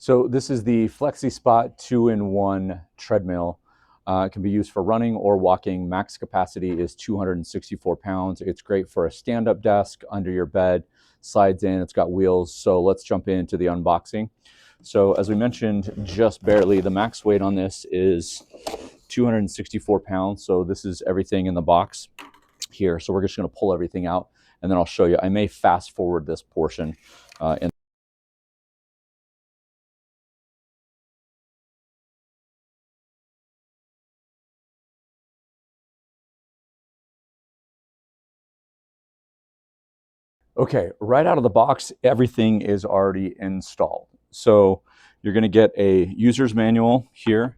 So this is the FlexiSpot 2-in-1 treadmill. It can be used for running or walking. Max capacity is 264 pounds. It's great for a stand-up desk, under your bed, slides in, it's got wheels. So let's jump into the unboxing. So as we mentioned, just barely, the max weight on this is 264 pounds. So this is everything in the box here. So we're just gonna pull everything out and then I'll show you. I may fast forward this portion in Okay, right out of the box, everything is already installed. So you're going to get a user's manual here.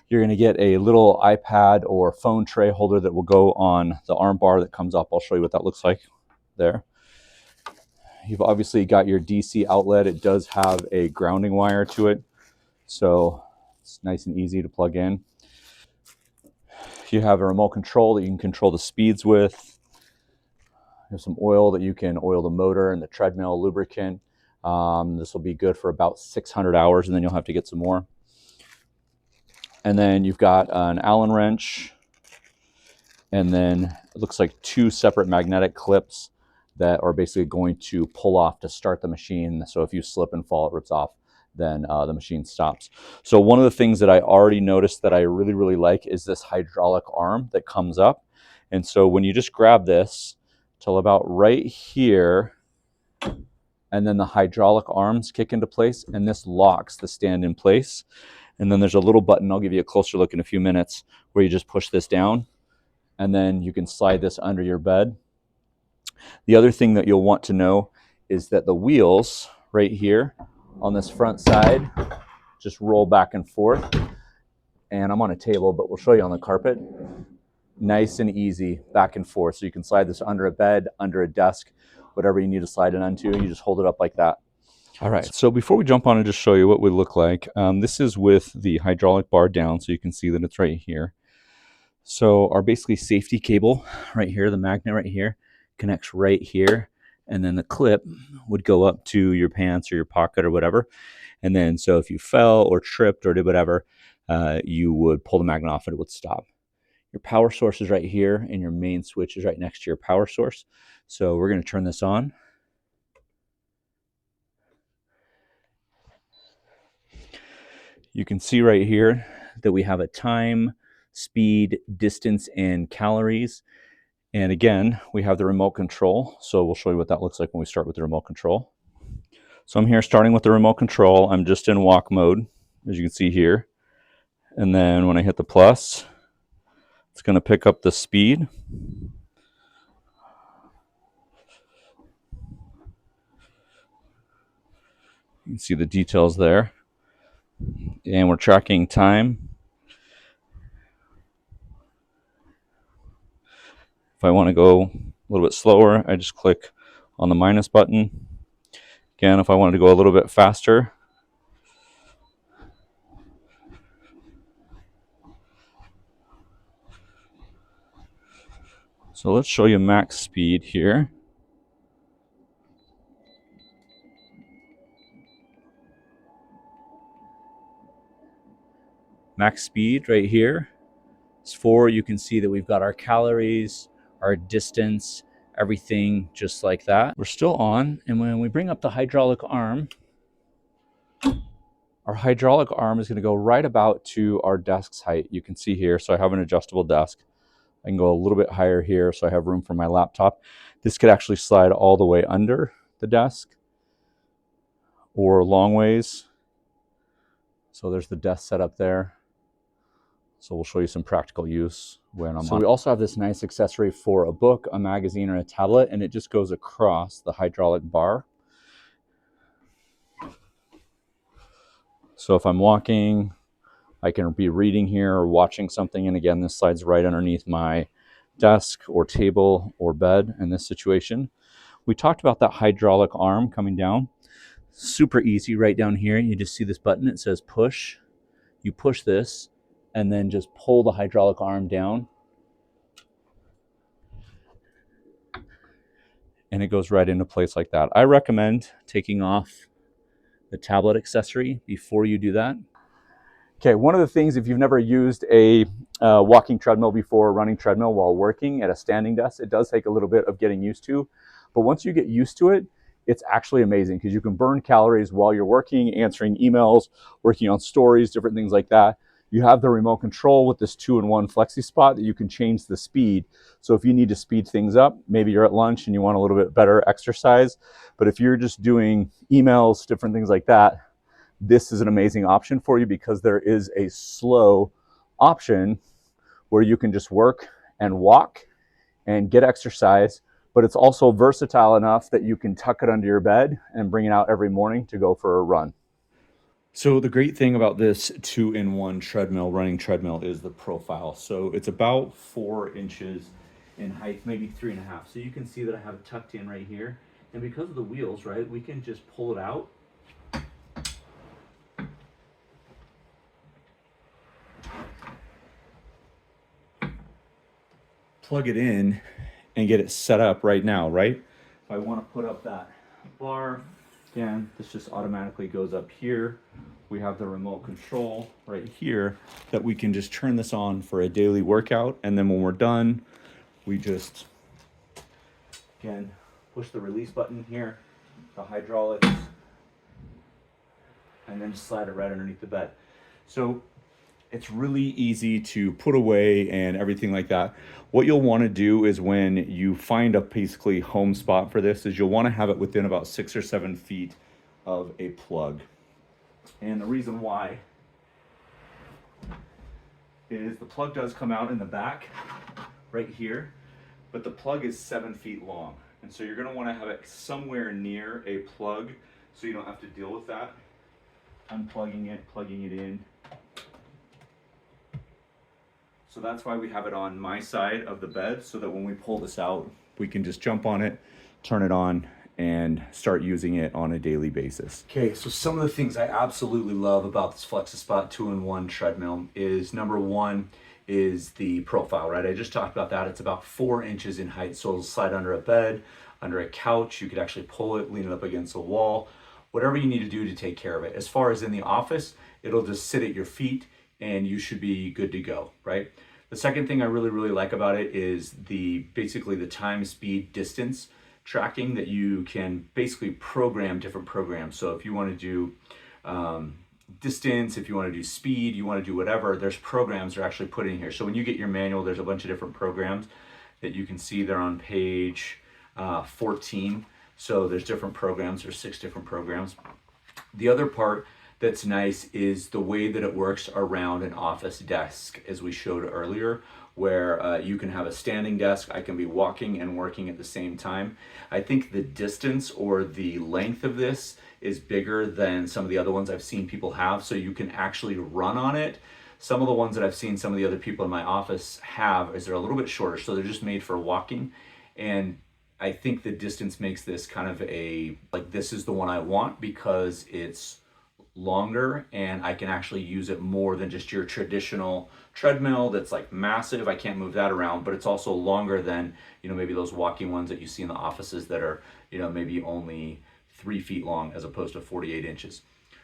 You're going to get a little iPad or phone tray holder that will go on the arm bar that comes up. I'll show you what that looks like there. You've obviously got your DC outlet. It does have a grounding wire to it, so it's nice and easy to plug in. You have a remote control that you can control the speeds with. There's some oil that you can oil the motor and the treadmill, lubricant. This will be good for about 600 hours, and then you'll have to get some more. And then you've got an Allen wrench, and then it looks like 2 separate magnetic clips that are basically going to pull off to start the machine. So if you slip and fall, it rips off, then the machine stops. So one of the things that I already noticed that I really like is this hydraulic arm that comes up. And so when you just grab this till about right here, and then the hydraulic arms kick into place, and this locks the stand in place. And then there's a little button, I'll give you a closer look in a few minutes, where you just push this down, and then you can slide this under your bed. The other thing that you'll want to know is that the wheels right here on this front side just roll back and forth. And I'm on a table, but we'll show you on the carpet. Nice and easy, back and forth. So you can slide this under a bed, under a desk, whatever you need to slide it onto, you just hold it up like that. All right, so before we jump on and just show you what we look like, this is with the hydraulic bar down, so you can see that it's right here. So our basically safety cable right here, the magnet right here, connects right here, and then the clip would go up to your pants or your pocket or whatever. And then so if you fell or tripped or did whatever, you would pull the magnet off and it would stop. Your power source is right here, and your main switch is right next to your power source. So we're going to turn this on. You can see right here that we have a time, speed, distance, and calories. And again, we have the remote control. So we'll show you what that looks like when we start with the remote control. So I'm here starting with the remote control. I'm just in walk mode, as you can see here. And then when I hit the plus, it's going to pick up the speed. You can see the details there. And we're tracking time. If I want to go a little bit slower, I just click on the minus button. Again, if I wanted to go a little bit faster, so let's show you max speed here. Max speed right here is 4. You can see that we've got our calories, our distance, everything just like that. We're still on, and when we bring up the hydraulic arm, our hydraulic arm is going to go right about to our desk's height. You can see here, so I have an adjustable desk. I can go a little bit higher here so I have room for my laptop. This could actually slide all the way under the desk or long ways. So there's the desk set up there. So we'll show you some practical use when I'm on. So we also have this nice accessory for a book, a magazine, or a tablet, and it just goes across the hydraulic bar. So if I'm walking, I can be reading here or watching something, and again, this slides right underneath my desk or table or bed in this situation. We talked about that hydraulic arm coming down. Super easy right down here. You just see this button, it says push. You push this and then just pull the hydraulic arm down. And it goes right into place like that. I recommend taking off the tablet accessory before you do that. Okay, one of the things, if you've never used a walking treadmill before, running treadmill while working at a standing desk, it does take a little bit of getting used to. But once you get used to it, it's actually amazing because you can burn calories while you're working, answering emails, working on stories, different things like that. You have the remote control with this 2-in-1 FlexiSpot that you can change the speed. So if you need to speed things up, maybe you're at lunch and you want a little bit better exercise. But if you're just doing emails, different things like that, this is an amazing option for you because there is a slow option where you can just work and walk and get exercise, but it's also versatile enough that you can tuck it under your bed and bring it out every morning to go for a run. So the great thing about this 2-in-1 treadmill, running treadmill, is the profile. So it's about 4 inches in height, maybe 3.5. So you can see that I have it tucked in right here. And because of the wheels, right, we can just pull it out. Plug it in and get it set up right now, right? If I want to put up that bar, again, this just automatically goes up here. We have the remote control right here that we can just turn this on for a daily workout. And then when we're done, we just, again, push the release button here, the hydraulics, and then just slide it right underneath the bed. So it's really easy to put away and everything like that. What you'll want to do is when you find a basically home spot for this is you'll want to have it within about 6 or 7 feet of a plug. And the reason why is the plug does come out in the back right here, but the plug is 7 feet long. And so you're going to want to have it somewhere near a plug so you don't have to deal with that. Unplugging it, plugging it in. So that's why we have it on my side of the bed so that when we pull this out, we can just jump on it, turn it on, and start using it on a daily basis. Okay, so some of the things I absolutely love about this FlexiSpot 2-in-1 treadmill is, number one, is the profile, right? I just talked about that. It's about 4 inches in height, so it'll slide under a bed, under a couch. You could actually pull it, lean it up against a wall, whatever you need to do to take care of it. As far as in the office, it'll just sit at your feet and you should be good to go, right? The second thing I really like about it is basically the time, speed, distance tracking that you can basically program different programs. So if you want to do distance, if you want to do speed, you want to do whatever, there's programs that are actually put in here. So when you get your manual, there's a bunch of different programs that you can see. They're on page 14. So there's different programs, there's 6 different programs. The other part that's nice is the way that it works around an office desk, as we showed earlier, where you can have a standing desk. I can be walking and working at the same time. I think the distance or the length of this is bigger than some of the other ones I've seen people have, so you can actually run on it. Some of the ones that I've seen some of the other people in my office have is they're a little bit shorter, so they're just made for walking. And I think the distance makes this kind of this is the one I want because it's longer and I can actually use it more than just your traditional treadmill that's like massive. I can't move that around, but it's also longer than, maybe those walking ones that you see in the offices that are, maybe only 3 feet long as opposed to 48 inches.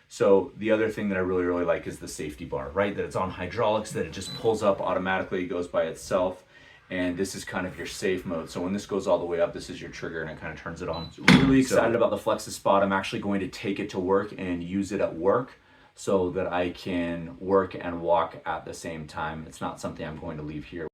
So the other thing that I really like is the safety bar, right? That it's on hydraulics, that it just pulls up automatically, goes by itself. And this is kind of your safe mode. So when this goes all the way up, this is your trigger and it kind of turns it on. So really excited about the FlexiSpot. I'm actually going to take it to work and use it at work so that I can work and walk at the same time. It's not something I'm going to leave here.